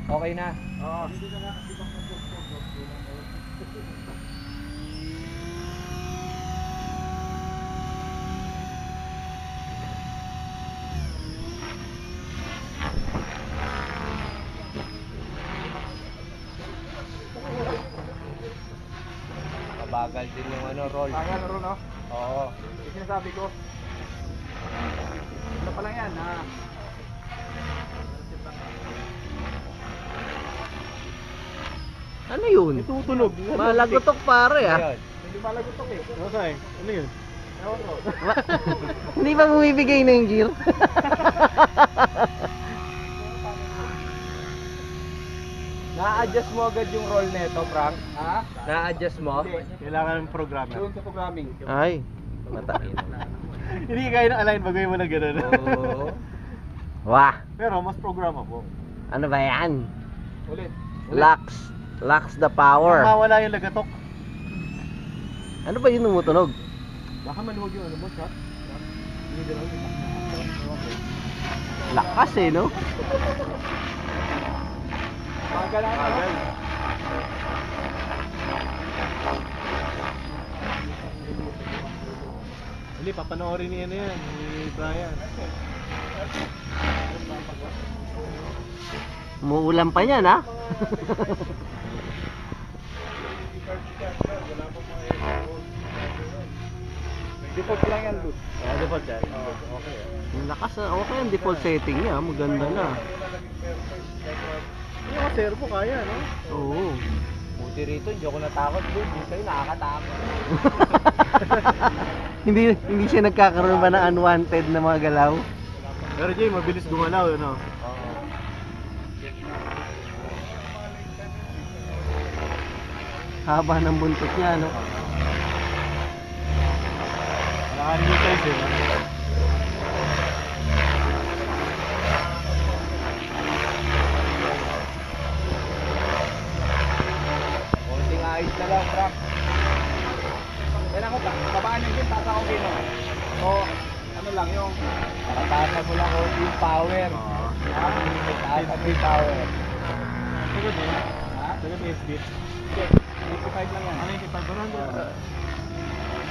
Okay na. Oo. Mabagal din yung ano, roll. Kaya na rin, no? Oo. Yung sinasabi ko. Ito pa lang yan, ha? Ano yun? Tutunog. Malagotok pare ah. Ayun. Hindi malagotok eh. Okay. Ano yun? Ewan ko. Hindi pa bumibigay na yung gear. Na-adjust mo agad yung roll nito, Frank? Ha? Na-adjust mo? Hindi. Kailangan ng programmer. Doon sa programming. Ay, matain. Hindi kaya ng align bagay mo na gano'n. Oo. Wah, Pero mas programmable. ano ba yan? Ulit. Locks the power. Mawala yung lagatok. Ano ba yun tumutunog? Baka maluwag yung ano mo, shot. Hindi gano'n. Lakas eh, no? Magal lang. Magal. Hindi, papanoorin niya na yan. Ni Brian. Umuulan pa yan, ha? Default lang yan, Luz. Default yan. Okay. Yung lakas na. Okay ang default setting niya. Maganda na. Yung mga servo kaya, no? Oo. Buti rito, hindi ako natakot, dude. Yung sa'yo, nakakatakot. hindi siya nagkakaroon ba ng unwanted na mga galaw? Pero Jay, mabilis gumalaw, no? Oo. Haba ng buntot niya, no? Nakanin yung size, eh, no? Konting ayos na lang, Frank. Kailan ko pa, babaan yung gin, taas ako gin, no? O, ano lang yung... Nakataas mo lang yung power. Nakataas mo yung power. Sagad eh. Ha? Sagad eh, speed. 85 lang yan. Ano yung 85? Barang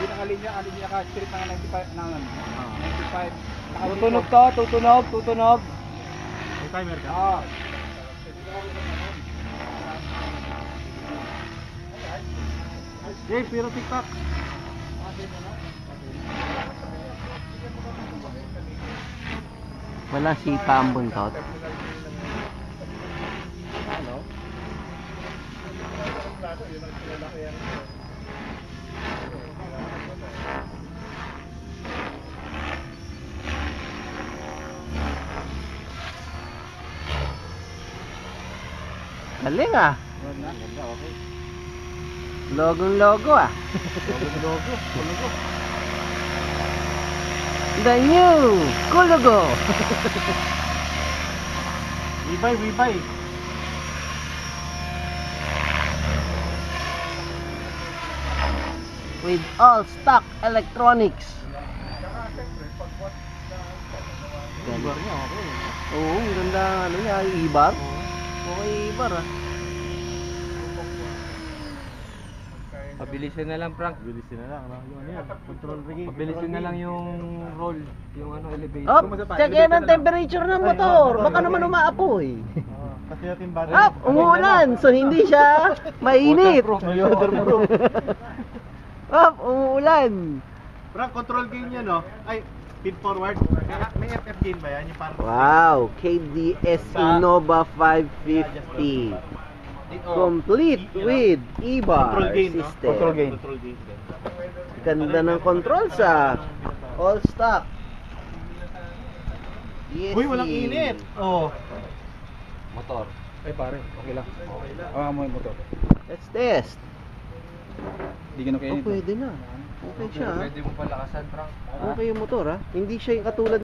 hindi nakalinya ka, straight na 95 na 95. Tutunog to, tutunog. May timer ka? Oo. Jay, pero TikTok. Wala sipa ang buntot. Ano? Galing ah. Ganda, okay. Logong-logo ah. Logo. The new Kulugo. Wibay. With all stock electronics. Ibar niya, okay. Oo, ang ganda ang ano niya, ibar. Okay, ibar ah. Pabilisin na lang, Frank. Bilisin na lang, no? Yung ano yan, control rig. Pabilisin na lang yung roll, yung ano, elevator. Up, check in ang temperature ng motor. Baka naman umaapoy. Kasi natin battery. Up, umuulan. So hindi siya mainit. Waterproof. Up, umuulan. Frank, control gain yan, no? Ay, feed forward. May FF gain ba yan? Yung parang... Wow, KDS Innova 550. Complete with E-bar Control gain, no? system. Control gain. Control gain. Ganda ng control sa all stock. Yes. Uy, walang init. Oh. Motor. Ay pare, okay lang. Hawakan mo yung motor. Let's test. Hindi ka Oh, pwede na. Okay siya. Pwede mo palakasan, Frank. Okay yung motor ha. Hindi siya yung katulad